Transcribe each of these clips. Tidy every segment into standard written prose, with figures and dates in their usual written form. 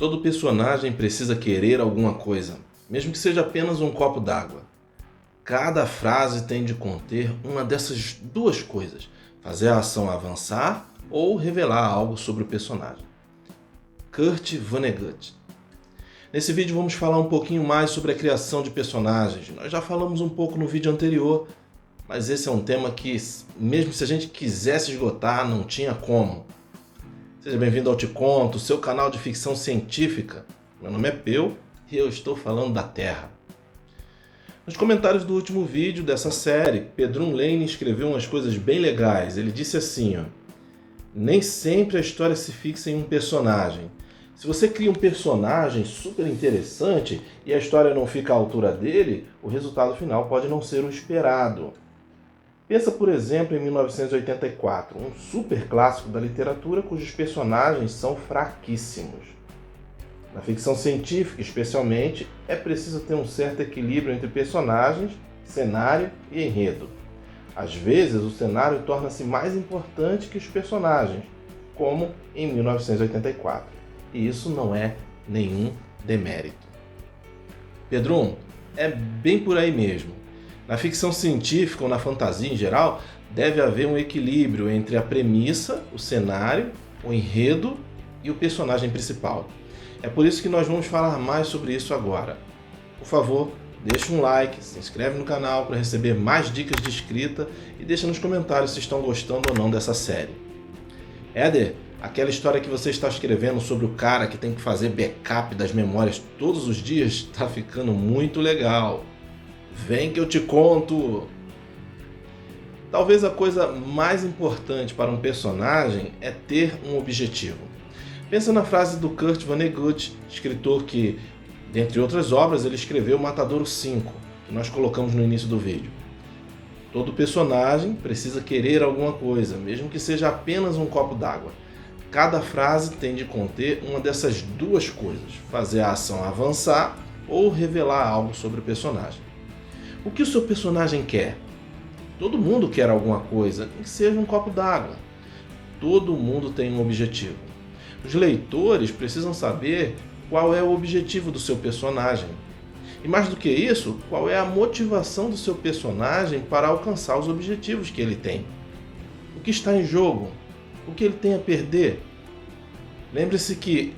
Todo personagem precisa querer alguma coisa, mesmo que seja apenas um copo d'água. Cada frase tem de conter uma dessas duas coisas: fazer a ação avançar ou revelar algo sobre o personagem. Kurt Vonnegut. Nesse vídeo vamos falar um pouquinho mais sobre a criação de personagens. Nós já falamos um pouco no vídeo anterior, mas esse é um tema que, mesmo se a gente quisesse esgotar, não tinha como. Seja bem-vindo ao Te Conto, seu canal de ficção científica. Meu nome é Peu e eu estou falando da Terra. Nos comentários do último vídeo dessa série, Pedrum Lane escreveu umas coisas bem legais. Ele disse assim, nem sempre a história se fixa em um personagem. Se você cria um personagem super interessante e a história não fica à altura dele, o resultado final pode não ser o esperado. Pensa, por exemplo, em 1984, um super clássico da literatura cujos personagens são fraquíssimos. Na ficção científica, especialmente, é preciso ter um certo equilíbrio entre personagens, cenário e enredo. Às vezes, o cenário torna-se mais importante que os personagens, como em 1984. E isso não é nenhum demérito. Pedrum, é bem por aí mesmo. Na ficção científica ou na fantasia em geral, deve haver um equilíbrio entre a premissa, o cenário, o enredo e o personagem principal. É por isso que nós vamos falar mais sobre isso agora. Por favor, deixa um like, se inscreve no canal para receber mais dicas de escrita e deixa nos comentários se estão gostando ou não dessa série. Éder, aquela história que você está escrevendo sobre o cara que tem que fazer backup das memórias todos os dias está ficando muito legal. Vem que eu te conto! Talvez a coisa mais importante para um personagem é ter um objetivo. Pensa na frase do Kurt Vonnegut, escritor que, dentre outras obras, ele escreveu Matadouro 5, que nós colocamos no início do vídeo. Todo personagem precisa querer alguma coisa, mesmo que seja apenas um copo d'água. Cada frase tem de conter uma dessas duas coisas: fazer a ação avançar ou revelar algo sobre o personagem. O que o seu personagem quer? Todo mundo quer alguma coisa, nem que seja um copo d'água. Todo mundo tem um objetivo. Os leitores precisam saber qual é o objetivo do seu personagem. E mais do que isso, qual é a motivação do seu personagem para alcançar os objetivos que ele tem. O que está em jogo? O que ele tem a perder? Lembre-se que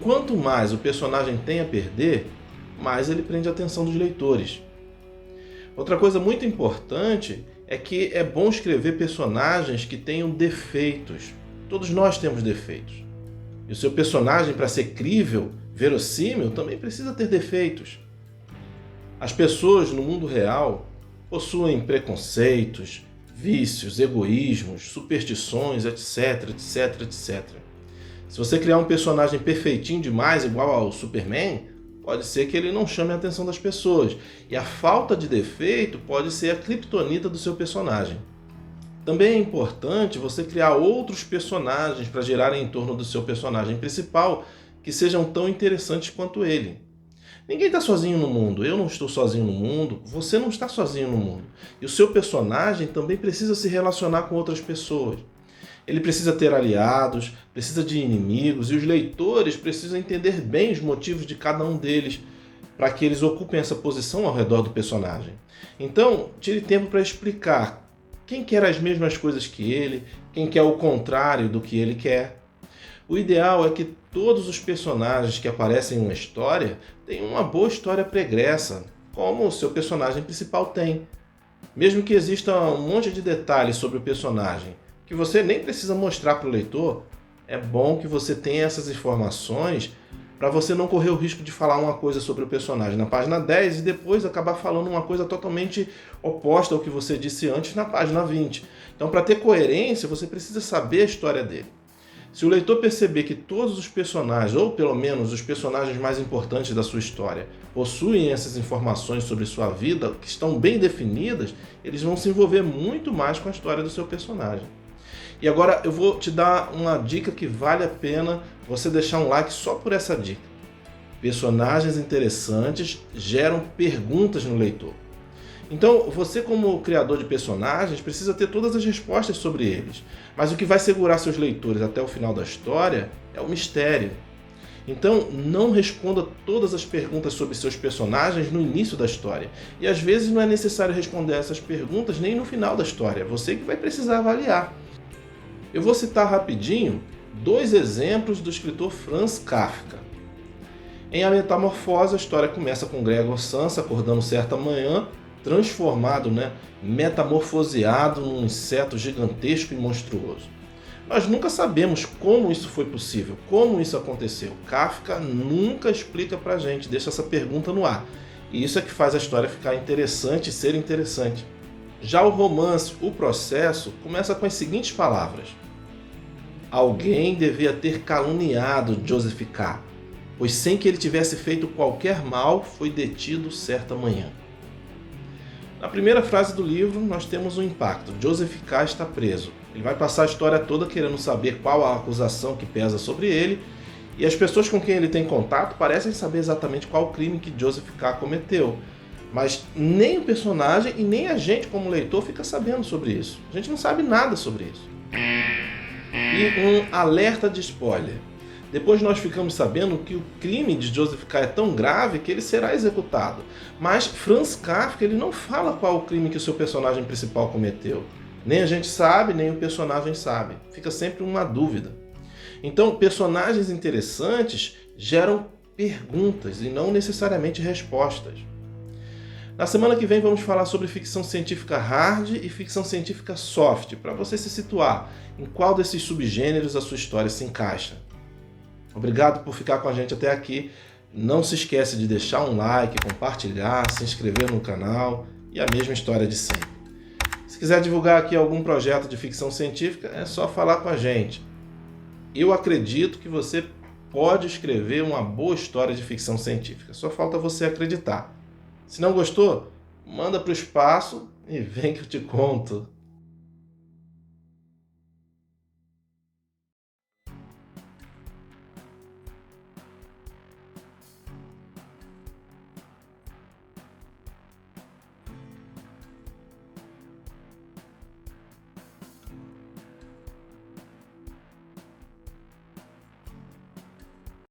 quanto mais o personagem tem a perder, mais ele prende a atenção dos leitores. Outra coisa muito importante é que é bom escrever personagens que tenham defeitos. Todos nós temos defeitos. E o seu personagem, para ser crível, verossímil, também precisa ter defeitos. As pessoas no mundo real possuem preconceitos, vícios, egoísmos, superstições, etc, etc, etc. Se você criar um personagem perfeitinho demais, igual ao Superman, pode ser que ele não chame a atenção das pessoas. E a falta de defeito pode ser a criptonita do seu personagem. Também é importante você criar outros personagens para girarem em torno do seu personagem principal que sejam tão interessantes quanto ele. Ninguém está sozinho no mundo, eu não estou sozinho no mundo, você não está sozinho no mundo. E o seu personagem também precisa se relacionar com outras pessoas. Ele precisa ter aliados, precisa de inimigos, e os leitores precisam entender bem os motivos de cada um deles para que eles ocupem essa posição ao redor do personagem. Então, tire tempo para explicar quem quer as mesmas coisas que ele, quem quer o contrário do que ele quer. O ideal é que todos os personagens que aparecem em uma história tenham uma boa história pregressa, como o seu personagem principal tem. Mesmo que exista um monte de detalhes sobre o personagem, que você nem precisa mostrar para o leitor, é bom que você tenha essas informações para você não correr o risco de falar uma coisa sobre o personagem na página 10 e depois acabar falando uma coisa totalmente oposta ao que você disse antes na página 20. Então, para ter coerência, você precisa saber a história dele. Se o leitor perceber que todos os personagens, ou pelo menos os personagens mais importantes da sua história, possuem essas informações sobre sua vida, que estão bem definidas, eles vão se envolver muito mais com a história do seu personagem. E agora eu vou te dar uma dica que vale a pena você deixar um like só por essa dica. Personagens interessantes geram perguntas no leitor. Então, você como criador de personagens precisa ter todas as respostas sobre eles. Mas o que vai segurar seus leitores até o final da história é o mistério. Então, não responda todas as perguntas sobre seus personagens no início da história. E às vezes não é necessário responder essas perguntas nem no final da história, é você que vai precisar avaliar. Eu vou citar rapidinho 2 exemplos do escritor Franz Kafka. Em A Metamorfose, a história começa com Gregor Samsa acordando certa manhã, transformado, metamorfoseado num inseto gigantesco e monstruoso. Nós nunca sabemos como isso foi possível, como isso aconteceu. Kafka nunca explica pra gente, deixa essa pergunta no ar. E isso é que faz a história ficar interessante e ser interessante. Já o romance O Processo começa com as seguintes palavras: alguém devia ter caluniado Joseph K., pois sem que ele tivesse feito qualquer mal, foi detido certa manhã. Na primeira frase do livro, nós temos um impacto. Joseph K. está preso. Ele vai passar a história toda querendo saber qual a acusação que pesa sobre ele, e as pessoas com quem ele tem contato parecem saber exatamente qual o crime que Joseph K. cometeu. Mas nem o personagem e nem a gente como leitor fica sabendo sobre isso. A gente não sabe nada sobre isso. E um alerta de spoiler. Depois nós ficamos sabendo que o crime de Joseph K. é tão grave que ele será executado. Mas Franz Kafka ele não fala qual o crime que o seu personagem principal cometeu. Nem a gente sabe, nem o personagem sabe. Fica sempre uma dúvida. Então, personagens interessantes geram perguntas e não necessariamente respostas. Na semana que vem vamos falar sobre ficção científica hard e ficção científica soft, para você se situar em qual desses subgêneros a sua história se encaixa. Obrigado por ficar com a gente até aqui. Não se esquece de deixar um like, compartilhar, se inscrever no canal e a mesma história de sempre. Se quiser divulgar aqui algum projeto de ficção científica, é só falar com a gente. Eu acredito que você pode escrever uma boa história de ficção científica. Só falta você acreditar. Se não gostou, manda para o espaço e vem que eu te conto.